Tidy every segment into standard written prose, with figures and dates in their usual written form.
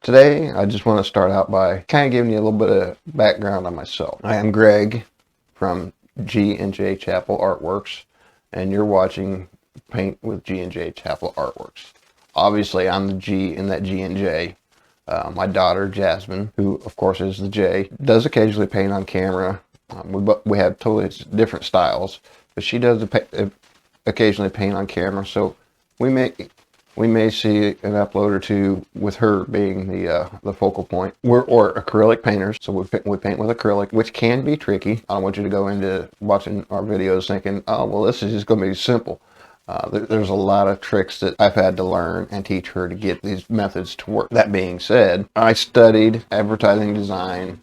Today, I just want to start out by kind of giving you a little bit of background on myself. I am Greg from G&J Chapel Artworks, and you're watching Paint with G&J Chapel Artworks. Obviously, I'm the G in that G&J. My daughter, Jasmine, who of course is the J, does occasionally paint on camera. We have totally different styles, but she does occasionally paint on camera, so we may see an upload or two with her being the focal point. Or acrylic painters, so we paint with acrylic, which can be tricky. I don't want you to go into watching our videos thinking, oh, well, this is just going to be simple. There's a lot of tricks that I've had to learn and teach her to get these methods to work. That being said, I studied advertising design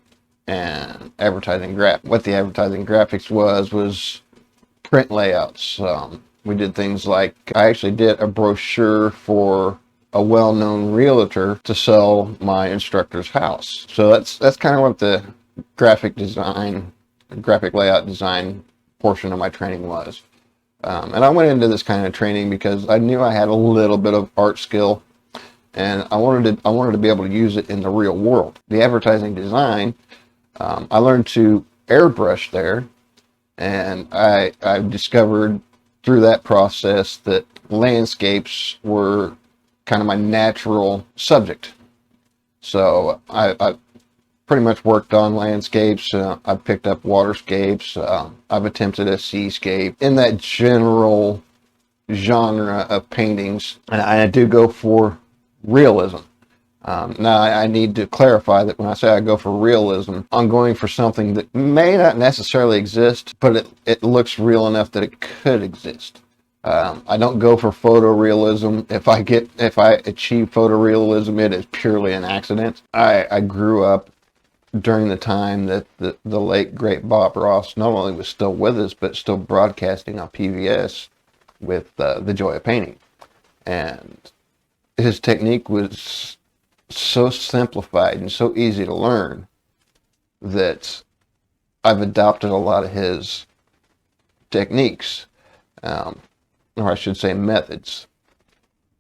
and advertising graphics. What the advertising graphics was print layouts. We did things like, I actually did a brochure for a well-known realtor to sell my instructor's house. So that's kind of what the graphic layout design portion of my training was. And I went into this kind of training because I knew I had a little bit of art skill, and I wanted to be able to use it in the real world. The advertising design, I learned to airbrush there, and I discovered through that process that landscapes were kind of my natural subject. So I pretty much worked on landscapes. I've picked up waterscapes. I've attempted a seascape in that general genre of paintings. And I do go for realism. Now, I need to clarify that when I say I go for realism, I'm going for something that may not necessarily exist, but it looks real enough that it could exist. I don't go for photorealism. If I achieve photorealism, it is purely an accident. I grew up during the time that the late, great Bob Ross not only was still with us, but still broadcasting on PBS with The Joy of Painting. And his technique was so simplified and so easy to learn that I've adopted a lot of his techniques, or I should say methods.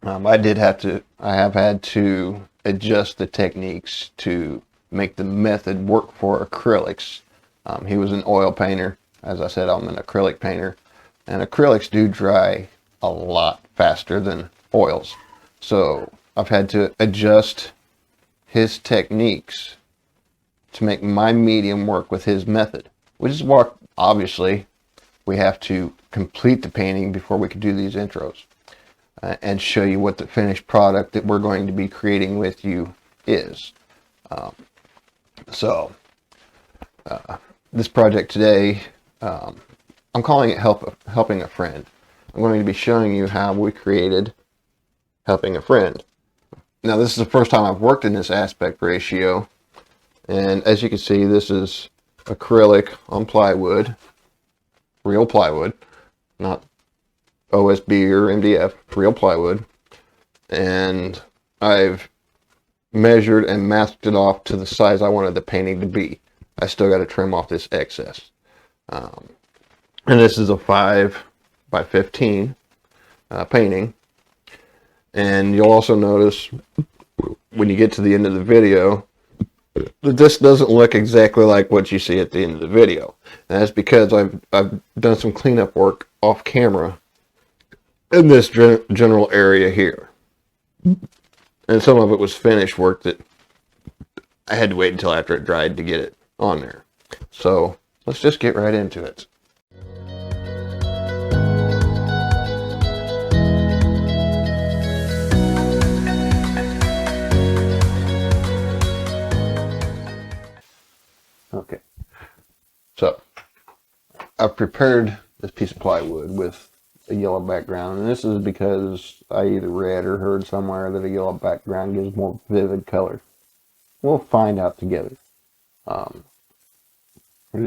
I have had to adjust the techniques to make the method work for acrylics. He was an oil painter. As I said, I'm an acrylic painter, and acrylics do dry a lot faster than oils. So I've had to adjust his techniques to make my medium work with his method. Obviously, we have to complete the painting before we can do these intros and show you what the finished product that we're going to be creating with you is. This project today, I'm calling it Helping a Friend. I'm going to be showing you how we created Helping a Friend. Now, this is the first time I've worked in this aspect ratio, and as you can see, this is acrylic on plywood, real plywood, not OSB or MDF, real plywood, and I've measured and masked it off to the size I wanted the painting to be. I still got to trim off this excess. And this is a 5 by 15 painting. And you'll also notice when you get to the end of the video that this doesn't look exactly like what you see at the end of the video. And that's because I've done some cleanup work off camera in this general area here. And some of it was finished work that I had to wait until after it dried to get it on there. So let's just get right into it. Okay, so I've prepared this piece of plywood with a yellow background, and this is because I either read or heard somewhere that a yellow background gives more vivid color. We'll find out together.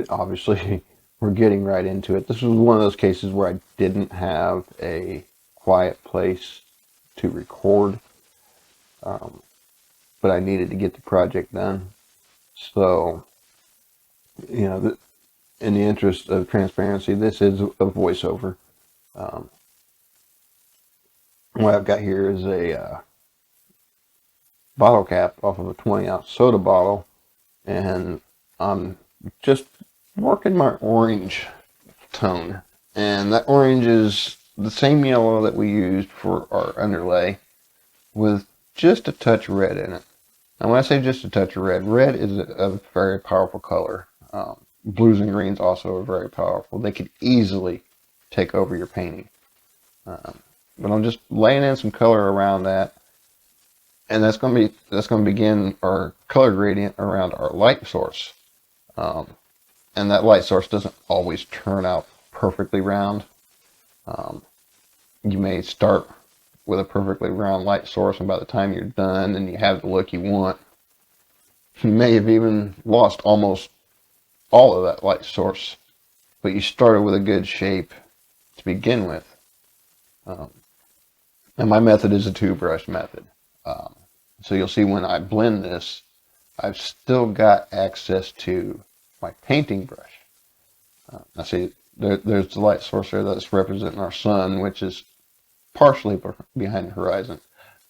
Obviously, we're getting right into it. This was one of those cases where I didn't have a quiet place to record, but I needed to get the project done. So, in the interest of transparency, this is a voiceover. What I've got here is a bottle cap off of a 20-ounce soda bottle, and I'm just working my orange tone. And that orange is the same yellow that we used for our underlay, with just a touch of red in it. And when I say just a touch of red, red is a very powerful color. Blues and greens also are very powerful. They could easily take over your painting. But I'm just laying in some color around that, and that's going to begin our color gradient around our light source. And that light source doesn't always turn out perfectly round. You may start with a perfectly round light source, and by the time you're done and you have the look you want, you may have even lost almost all of that light source, but you started with a good shape to begin with. And my method is a two-brush method. So you'll see when I blend this, I've still got access to my painting brush. I see there's the light source there that's representing our sun, which is partially behind the horizon.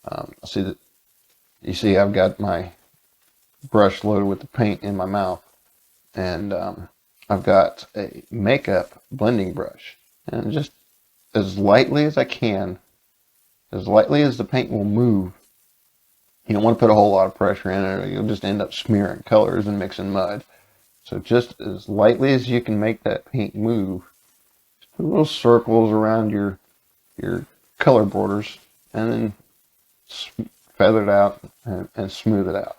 I see that. You see I've got my brush loaded with the paint in my mouth, and I've got a makeup blending brush, and just as lightly as I can, as lightly as the paint will move. You don't want to put a whole lot of pressure in it, or you'll just end up smearing colors and mixing mud. So just as lightly as you can make that paint move, just put little circles around your color borders, and then feather it out and smooth it out.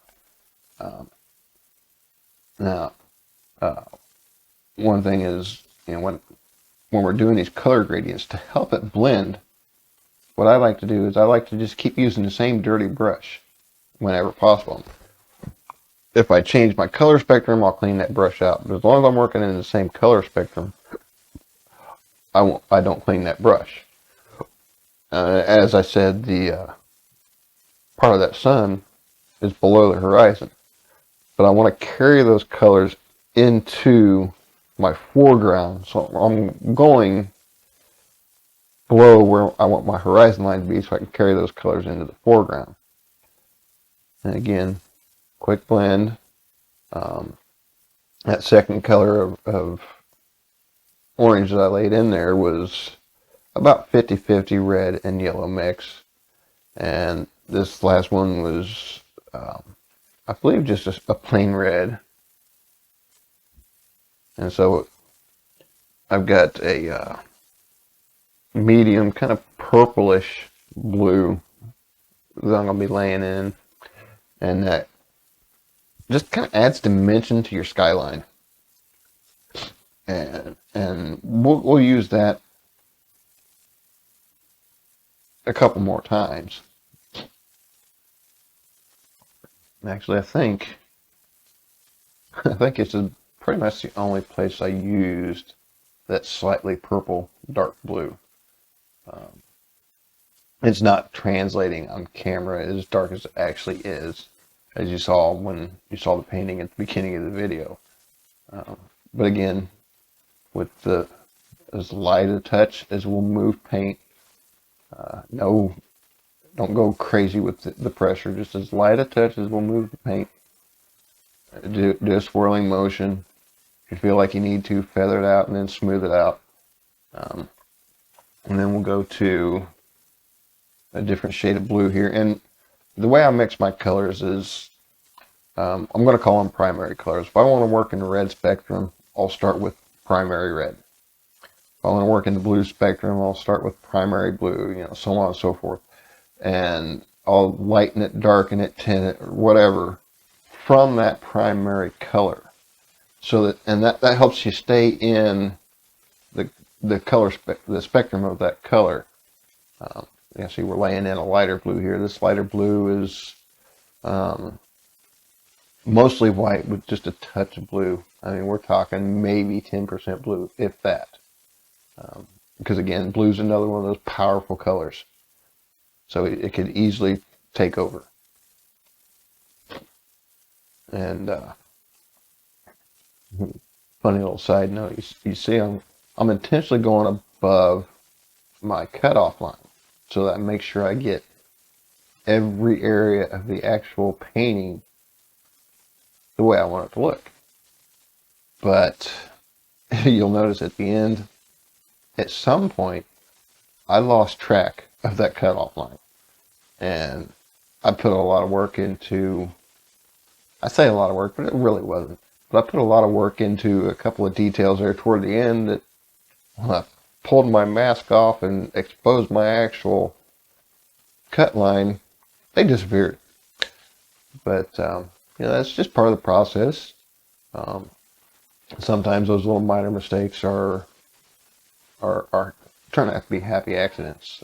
Now, one thing is, when we're doing these color gradients, to help it blend, what I like to do is I like to just keep using the same dirty brush whenever possible. If I change my color spectrum, I'll clean that brush out. But as long as I'm working in the same color spectrum, I don't clean that brush. As I said, the part of that sun is below the horizon, but I want to carry those colors into my foreground. So I'm going below where I want my horizon line to be, so I can carry those colors into the foreground. And again, quick blend. That second color of orange that I laid in there was about 50-50 red and yellow mix. And this last one was, I believe, just a plain red. And so I've got a medium kind of purplish blue that I'm going to be laying in. And that just kind of adds dimension to your skyline. And we'll use that a couple more times. Actually, I think it's pretty much the only place I used that slightly purple dark blue. It's not translating on camera as dark as it actually is, as you saw when you saw the painting at the beginning of the video. But again, with as light a touch as will move paint. No, don't go crazy with the pressure. Just as light a touch as will move the paint. Do a swirling motion. If you feel like you need to, feather it out and then smooth it out. And then we'll go to a different shade of blue here. And the way I mix my colors is, I'm going to call them primary colors. If I want to work in the red spectrum, I'll start with primary red. If I want to work in the blue spectrum, I'll start with primary blue, so on and so forth. And I'll lighten it, darken it, tint it, or whatever from that primary color. So that helps you stay in the color the spectrum of that color. See, we're laying in a lighter blue here. This lighter blue is mostly white with just a touch of blue. I mean, we're talking maybe 10% blue, if that. Because again, blue's another one of those powerful colors. So it could easily take over. And funny little side note, you see I'm intentionally going above my cutoff line, so that I make sure I get every area of the actual painting the way I want it to look. But you'll notice at the end, at some point, I lost track of that cutoff line. And I put a lot of work into, I say a lot of work, but it really wasn't. But I put a lot of work into a couple of details there toward the end that when I pulled my mask off and exposed my actual cut line, they disappeared. But, that's just part of the process. Sometimes those little minor mistakes are turn out to be happy accidents.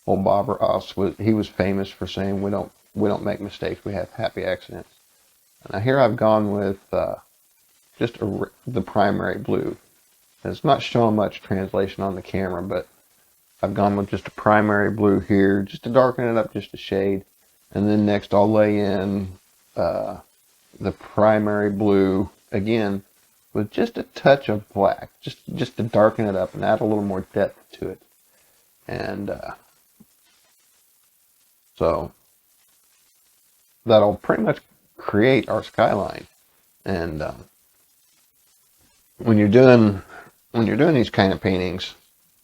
Old Bob Ross was famous for saying we don't make mistakes, we have happy accidents. And here I've gone with just the primary blue. And it's not showing much translation on the camera, but I've gone with just a primary blue here, just to darken it up just a shade. And then next I'll lay in the primary blue again with just a touch of black, just to darken it up and add a little more depth to it. And so that'll pretty much create our skyline. And when you're doing these kind of paintings,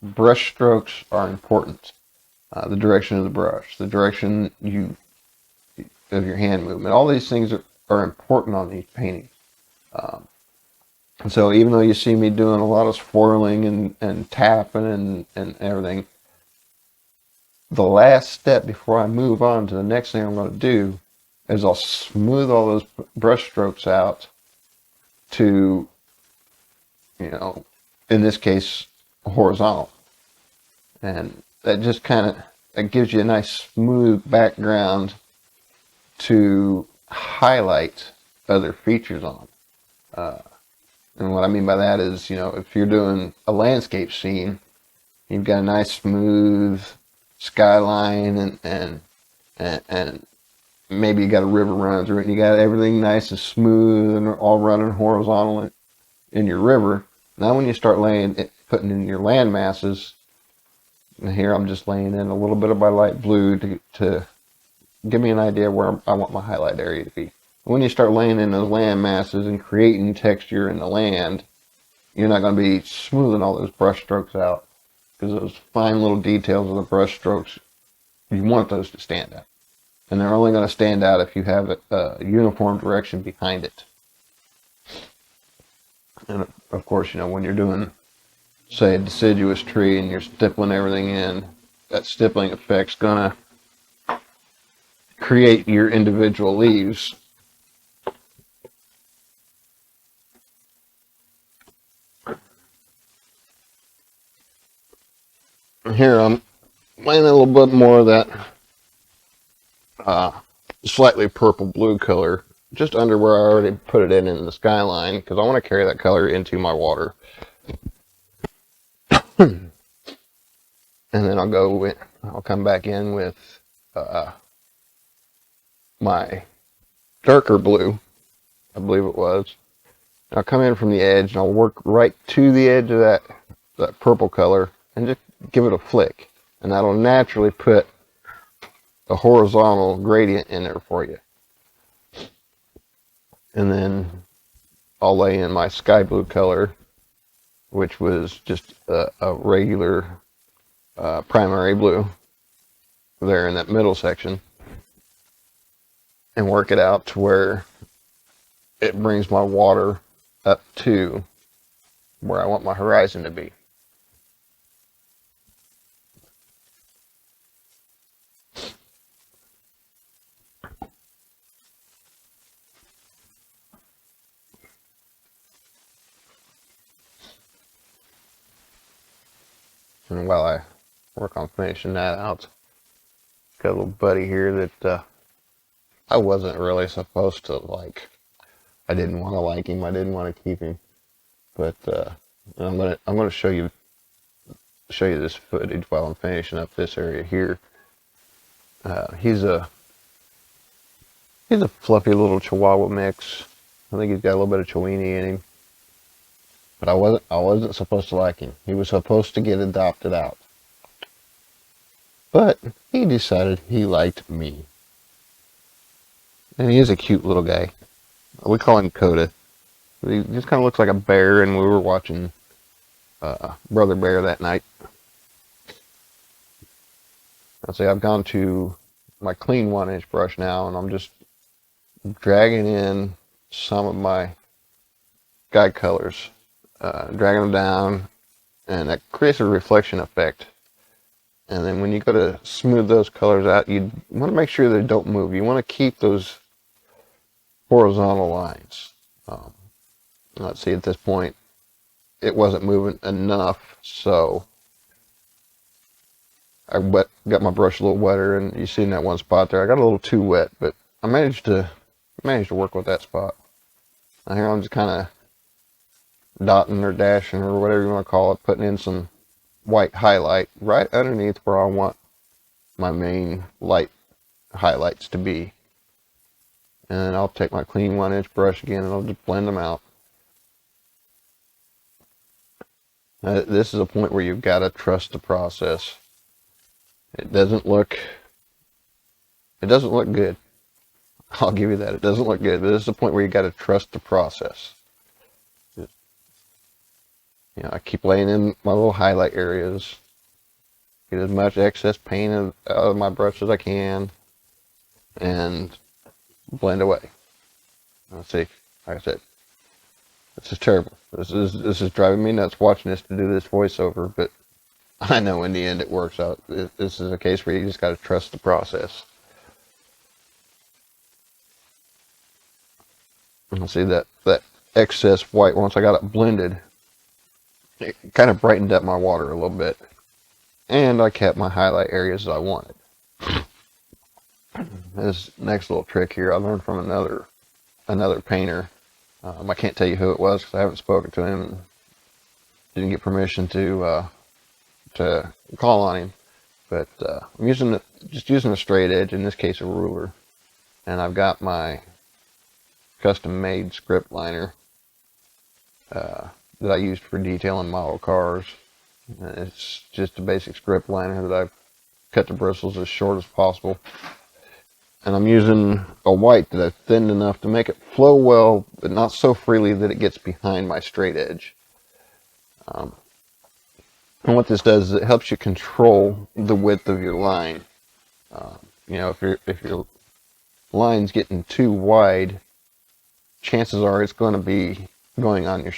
brush strokes are important. The direction of the brush, the direction of your hand movement, all these things are important on these paintings. So even though you see me doing a lot of swirling and tapping and everything, the last step before I move on to the next thing I'm going to do is I'll smooth all those brush strokes out to, in this case, horizontal. And that just it gives you a nice smooth background to highlight other features on. And what I mean by that is, if you're doing a landscape scene, you've got a nice smooth skyline and maybe you got a river running through it and you got everything nice and smooth and all running horizontal in your river. Now when you start putting in your land masses, and here I'm just laying in a little bit of my light blue to give me an idea where I want my highlight area to be. When you start laying in those land masses and creating texture in the land, you're not going to be smoothing all those brush strokes out, because those fine little details of the brush strokes, you want those to stand out. And they're only going to stand out if you have a uniform direction behind it. And of course, when you're doing, say, a deciduous tree and you're stippling everything in, that stippling effect's going to create your individual leaves. Here I'm laying a little bit more of that slightly purple blue color just under where I already put it in the skyline, because I want to carry that color into my water. And then I'll come back in with my darker blue, I believe it was. And I'll come in from the edge and I'll work right to the edge of that purple color and just give it a flick, and that'll naturally put a horizontal gradient in there for you. And then I'll lay in my sky blue color, which was just a regular primary blue there in that middle section, and work it out to where it brings my water up to where I want my horizon to be. And while I work on finishing that out, got a little buddy here that I wasn't really supposed to like. I didn't want to like him. I didn't want to keep him. But I'm gonna show you this footage while I'm finishing up this area here. He's a fluffy little Chihuahua mix. I think he's got a little bit of Chiweenie in him. But I wasn't supposed to like him. He was supposed to get adopted out. But he decided he liked me. And he is a cute little guy. We call him Coda. He just kind of looks like a bear, and we were watching Brother Bear that night. I'll say I've gone to my clean 1-inch brush now, and I'm just dragging in some of my guide colors, dragging them down, and that creates a reflection effect. And then when you go to smooth those colors out, you want to make sure they don't move. You want to keep those horizontal lines. Let's see, at this point, it wasn't moving enough, so I got my brush a little wetter, and you see in that one spot there, I got a little too wet, but I managed to work with that spot. Now here I'm just kind of dotting or dashing or whatever you want to call it, putting in some white highlight right underneath where I want my main light highlights to be. And then I'll take my clean 1-inch brush again, and I'll just blend them out. This is a point where you've got to trust the process. It doesn't look good. I'll give you that. It doesn't look good, but this is a point where you got to trust the process. I keep laying in my little highlight areas, get as much excess paint out of my brush as I can, and blend away. Let's see, like I said, this is terrible. This is driving me nuts watching this to do this voiceover, but I know in the end it works out. This is a case where you just got to trust the process. And see that excess white, once I got it blended, it kind of brightened up my water a little bit, and I kept my highlight areas as I wanted. This next little trick here I learned from another painter. I can't tell you who it was because I haven't spoken to him and didn't get permission to call on him. But I'm just using a straight edge, in this case a ruler, and I've got my custom-made script liner that I used for detailing model cars. And it's just a basic script liner that I've cut the bristles as short as possible. And I'm using a white that I've thinned enough to make it flow well, but not so freely that it gets behind my straight edge. And what this does is it helps you control the width of your line. If your line's getting too wide, chances are it's going to be going on your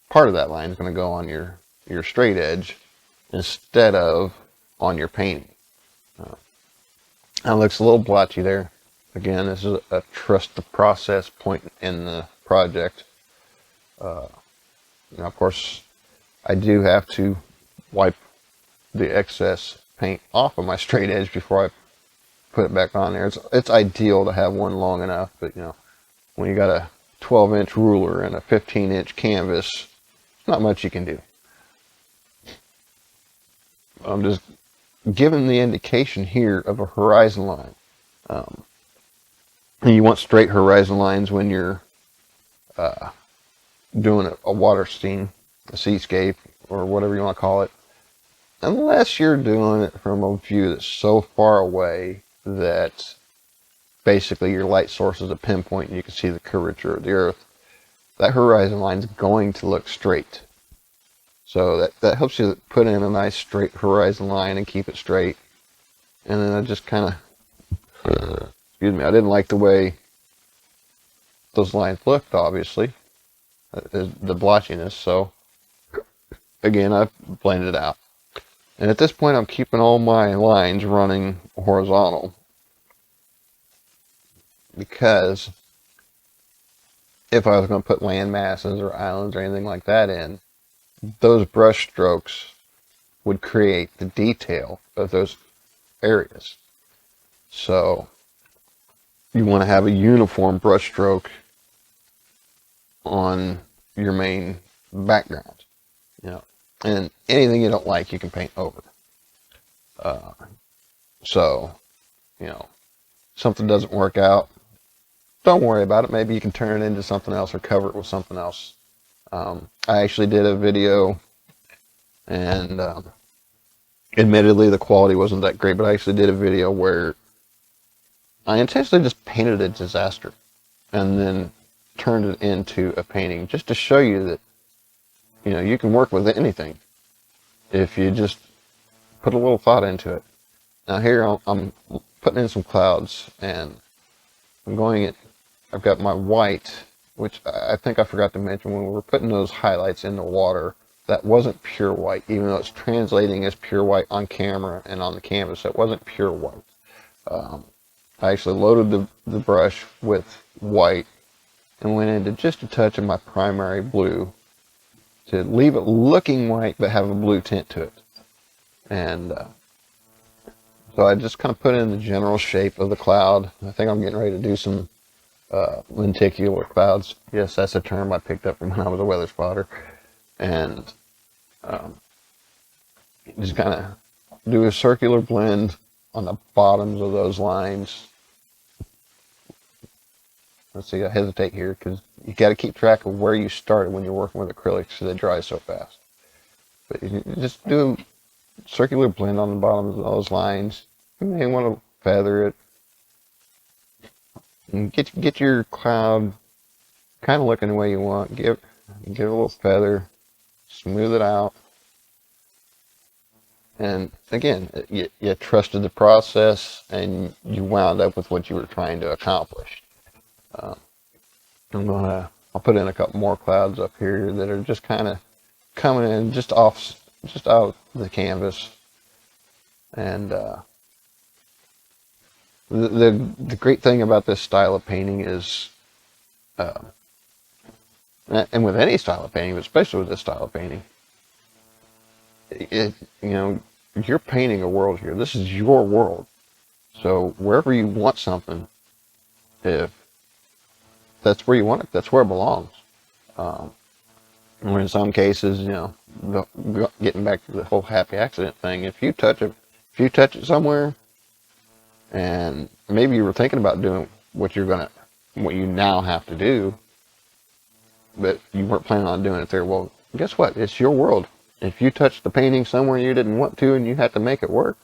part of that line is going to go on your straight edge instead of on your painting. That looks a little blotchy there. Again, this is a trust the process point in the project. Of course, I do have to wipe the excess paint off of my straight edge before I put it back on there. It's ideal to have one long enough, but when you got a 12-inch ruler and a 15-inch canvas, not much you can do. I'm just giving the indication here of a horizon line. And you want straight horizon lines when you're doing a water scene, a seascape, or whatever you want to call it. Unless you're doing it from a view that's so far away that basically your light source is a pinpoint and you can see the curvature of the earth. That horizon line is going to look straight. So that helps you put in a nice straight horizon line and keep it straight. And then I just kind of, excuse me, I didn't like the way those lines looked, obviously, the blotchiness. So again, I've blended it out. And at this point, I'm keeping all my lines running horizontal, because if I was going to put land masses or islands or anything like that in, those brush strokes would create the detail of those areas. So you want to have a uniform brush stroke on your main background. And anything you don't like, you can paint over. Something doesn't work out, don't worry about it. Maybe you can turn it into something else or cover it with something else. I actually did a video, and Admittedly, the quality wasn't that great, but I actually did a video where I intentionally just painted a disaster and then turned it into a painting just to show you that, you know, you can work with anything if you just put a little thought into it. Now here I'm putting in some clouds, and I'm going at, I've got my white, which I think I forgot to mention when we were putting those highlights in the water, that wasn't pure white, even though it's translating as pure white on camera and on the canvas. It wasn't pure white. I actually loaded the brush with white and went into just a touch of my primary blue to leave it looking white but have a blue tint to it. And so I just kind of put in the general shape of the cloud. I think I'm getting ready to do some lenticular clouds. Yes, that's a term I picked up from when I was a weather spotter. And just kind of do a circular blend on the bottoms of those lines. Let's see, I hesitate here because you got to keep track of where you started when you're working with acrylics because they dry so fast. But you just do a circular blend on the bottoms of those lines. You may want to feather it. And get your cloud kind of looking the way you want. Give it a little feather. Smooth it out. And again, you trusted the process and you wound up with what you were trying to accomplish. I'll put in a couple more clouds up here that are just kind of coming in just out the canvas. And the great thing about this style of painting is, and with any style of painting, but especially with this style of painting, you know, you're painting a world here. This is your world. So wherever you want something, if that's where you want it, that's where it belongs. Or in some cases, you know, getting back to the whole happy accident thing, if you touch it somewhere, and maybe you were thinking about doing what you now have to do, but you weren't planning on doing it there, well, guess what? It's your world. If you touched the painting somewhere you didn't want to and you had to make it work,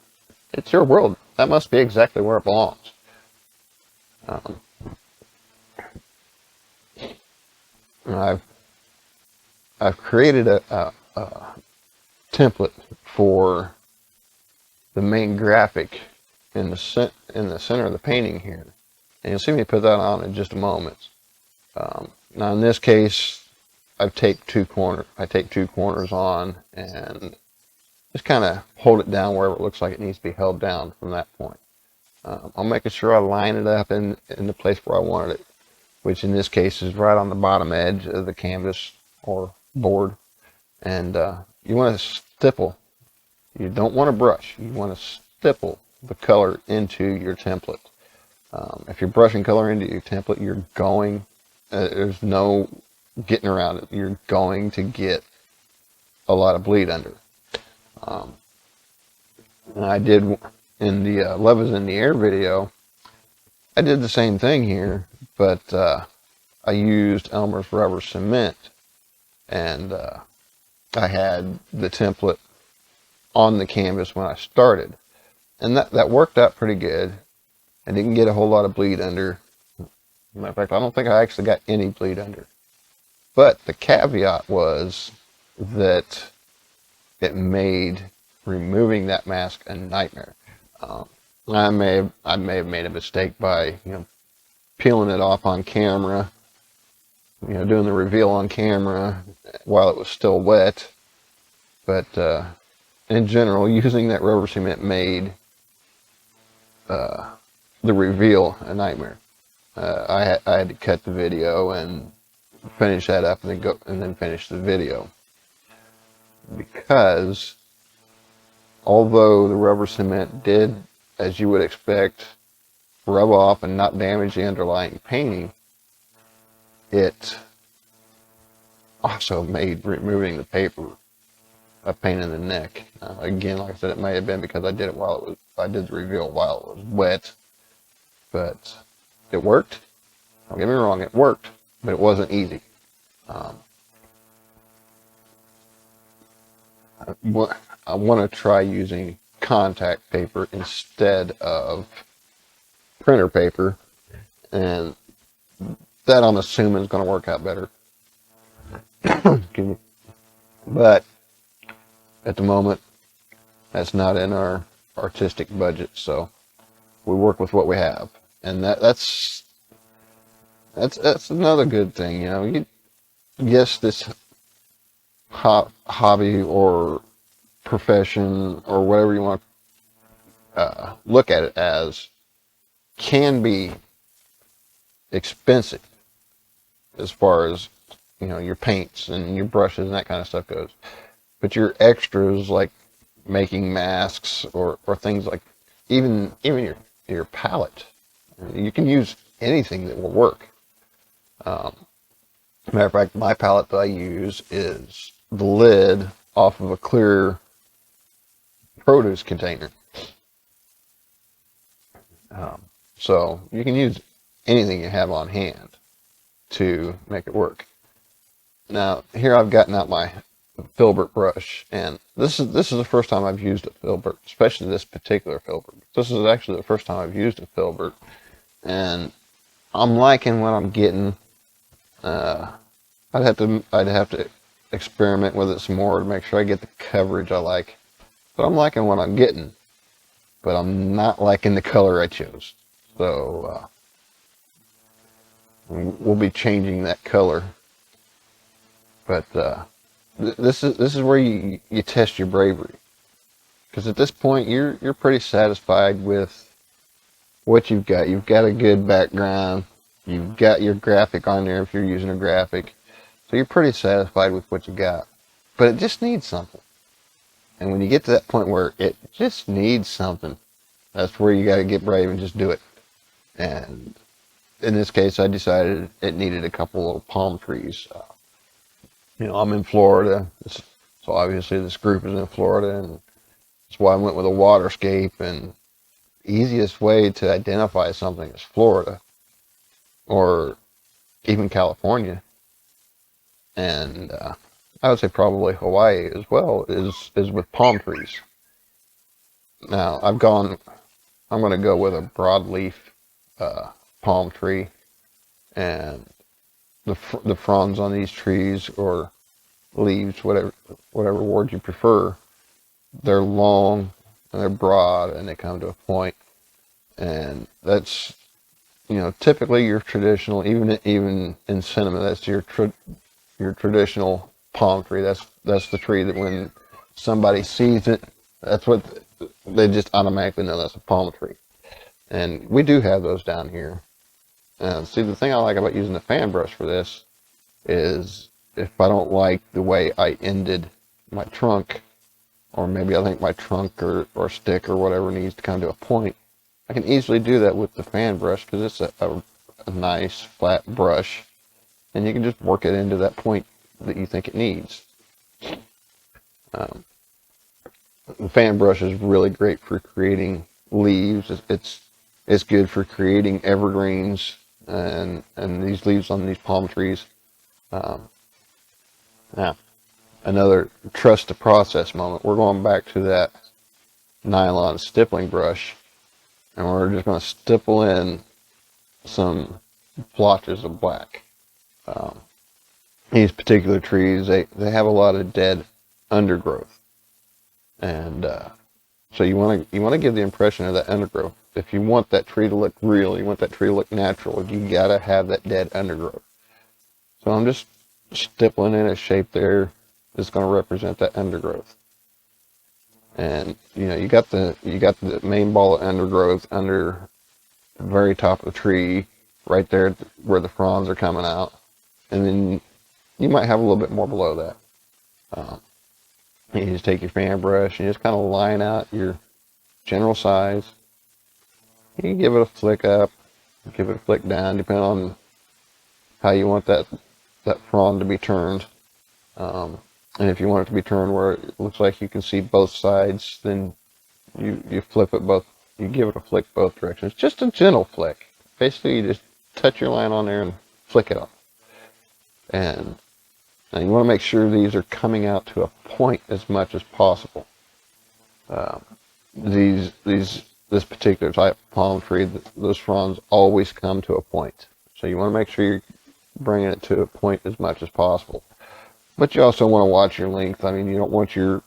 it's your world. That must be exactly where it belongs. I've created a template for the main graphic in the center of the painting here, and you'll see me put that on in just a moment. Now in this case, I take two corners on and just kind of hold it down wherever it looks like it needs to be held down from that point. I'm making sure I line it up in the place where I wanted it, which in this case is right on the bottom edge of the canvas or board. And you want to stipple. You don't want to brush. You want to stipple the color into your template. If you're brushing color into your template, there's no getting around it. You're going to get a lot of bleed under. And I did in the Love is in the Air video, I did the same thing here, but I used Elmer's rubber cement, and I had the template on the canvas when I started, and that worked out pretty good. I didn't get a whole lot of bleed under. Matter of fact, I don't think I actually got any bleed under. But the caveat was that it made removing that mask a nightmare. I may have made a mistake by, peeling it off on camera, doing the reveal on camera while it was still wet. But in general, using that rubber cement made the reveal a nightmare. I had to cut the video and finish that up and then finish the video, because although the rubber cement did, as you would expect, rub off and not damage the underlying painting, it also made removing the paper a pain in the neck. Again, like I said, it may have been because I did the reveal while it was wet, but it worked. Don't get me wrong, it worked, but it wasn't easy. I want to try using contact paper instead of printer paper, and that I'm assuming is going to work out better. Excuse me. But at the moment, that's not in our artistic budget, so we work with what we have, and that's another good thing. Yes, this hobby or profession or whatever you want to look at it as can be expensive as far as your paints and your brushes and that kind of stuff goes. But your extras like making masks or things like even your palette, you can use anything that will work. Matter of fact, my palette that I use is the lid off of a clear produce container. So you can use anything you have on hand to make it work. Now, here I've gotten out my filbert brush, and this is the first time I've used a filbert, especially this particular filbert. This is actually the first time I've used a filbert, and I'm liking what I'm getting. I'd have to experiment with it some more to make sure I get the coverage I like. But I'm liking what I'm getting, but I'm not liking the color I chose. So we'll be changing that color. But this is where you test your bravery, because at this point you're pretty satisfied with what you've got. You've got a good background. You've got your graphic on there if you're using a graphic. So you're pretty satisfied with what you got. But it just needs something. And when you get to that point where it just needs something, that's where you got to get brave and just do it. And in this case, I decided it needed a couple little palm trees. I'm in Florida, so obviously this group is in Florida, and that's why I went with a waterscape. And the easiest way to identify something is Florida, or even California, and I would say probably Hawaii as well, is with palm trees. Now I'm going to go with a broadleaf palm tree, and the fronds on these trees, or leaves, whatever word you prefer, they're long and they're broad and they come to a point, and that's typically your traditional, even in cinema, that's your traditional palm tree. That's the tree that when somebody sees it, that's what they just automatically know, that's a palm tree. And we do have those down here. See, the thing I like about using the fan brush for this is if I don't like the way I ended my trunk, or maybe I think my trunk or stick or whatever needs to come to a point, I can easily do that with the fan brush, because it's a nice flat brush, and you can just work it into that point that you think it needs. The fan brush is really great for creating leaves. It's good for creating evergreens and these leaves on these palm trees. Now, another trust the process moment. We're going back to that nylon stippling brush, and we're just going to stipple in some blotches of black. These particular trees, they have a lot of dead undergrowth, and so you want to give the impression of that undergrowth. If you want that tree to look real, you want that tree to look natural, you gotta have that dead undergrowth. So I'm just stippling in a shape there that's going to represent that undergrowth. And you got the main ball of undergrowth under the very top of the tree, right there where the fronds are coming out, and then you might have a little bit more below that. You just take your fan brush and just kind of line out your general size. You can give it a flick up, give it a flick down, depending on how you want that frond to be turned. And if you want it to be turned where it looks like you can see both sides, then you flip it both. You give it a flick both directions. Just a gentle flick. Basically, you just touch your line on there and flick it off. And you want to make sure these are coming out to a point as much as possible. This particular type of palm tree, those fronds always come to a point. So you want to make sure you're bringing it to a point as much as possible. But you also want to watch your length. I mean, you don't want your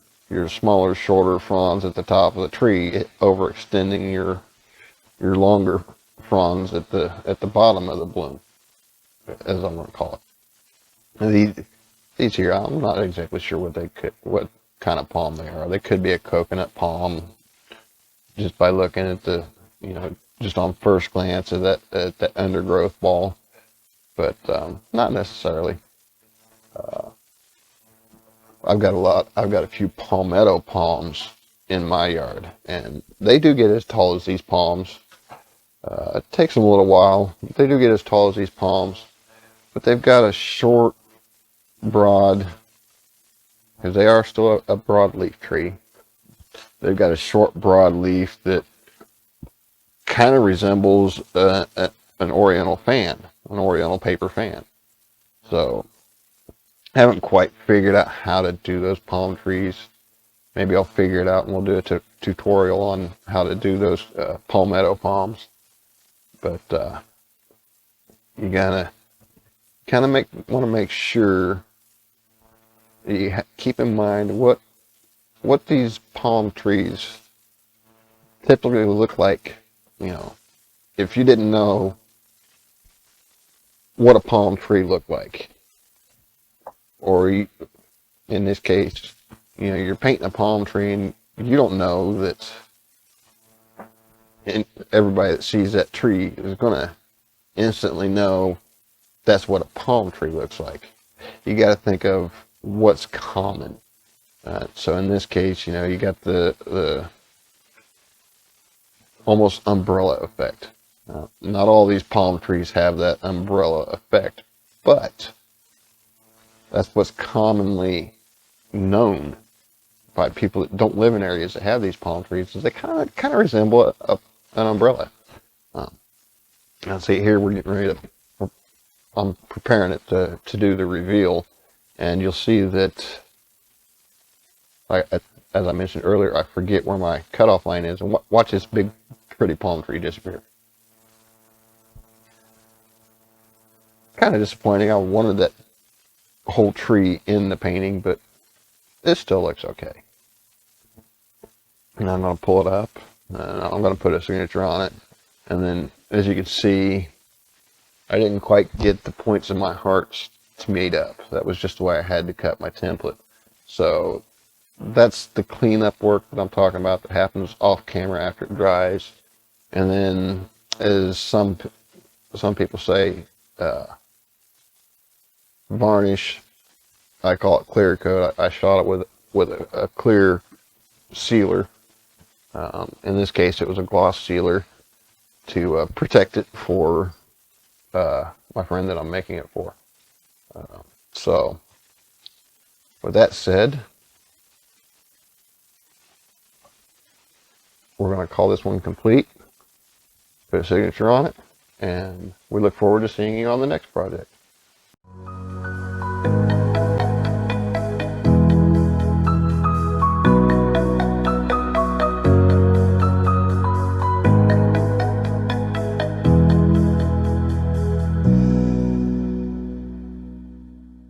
smaller, shorter fronds at the top of the tree overextending your longer fronds at the bottom of the bloom, as I'm going to call it. And these here, I'm not exactly sure what kind of palm they are. They could be a coconut palm, just by looking at just on first glance at that undergrowth ball, but not necessarily. I've got a few palmetto palms in my yard, and they do get as tall as these palms. It takes them a little while. They do get as tall as these palms, but they've got a short, broad, because they are still a broadleaf tree. They've got a short, broad leaf that kind of resembles an oriental fan, an oriental paper fan. So I haven't quite figured out how to do those palm trees. Maybe I'll figure it out and we'll do a tutorial on how to do those palmetto palms. But you gotta kind of want to make sure you keep in mind what these palm trees typically look like. If you didn't know what a palm tree looked like, or in this case, you're painting a palm tree and you don't know that, and everybody that sees that tree is going to instantly know that's what a palm tree looks like. You got to think of what's common. So in this case, you got the almost umbrella effect. Not all these palm trees have that umbrella effect, but that's what's commonly known by people that don't live in areas that have these palm trees, is they kind of resemble an umbrella. Now see here, we're getting ready to, I'm preparing it to do the reveal, and you'll see that, as I mentioned earlier, I forget where my cutoff line is, and watch this big pretty palm tree disappear. Kind of disappointing. I wanted that whole tree in the painting, but it still looks okay. And I'm going to pull it up, and I'm going to put a signature on it, and then as you can see, I didn't quite get the points of my hearts made up. That was just the way I had to cut my template. So that's the cleanup work that I'm talking about that happens off camera after it dries. And then, as some people say, varnish. I call it clear coat. I shot it with a clear sealer. In this case, it was a gloss sealer to protect it for my friend that I'm making it for. So, with that said, we're going to call this one complete, put a signature on it, and we look forward to seeing you on the next project.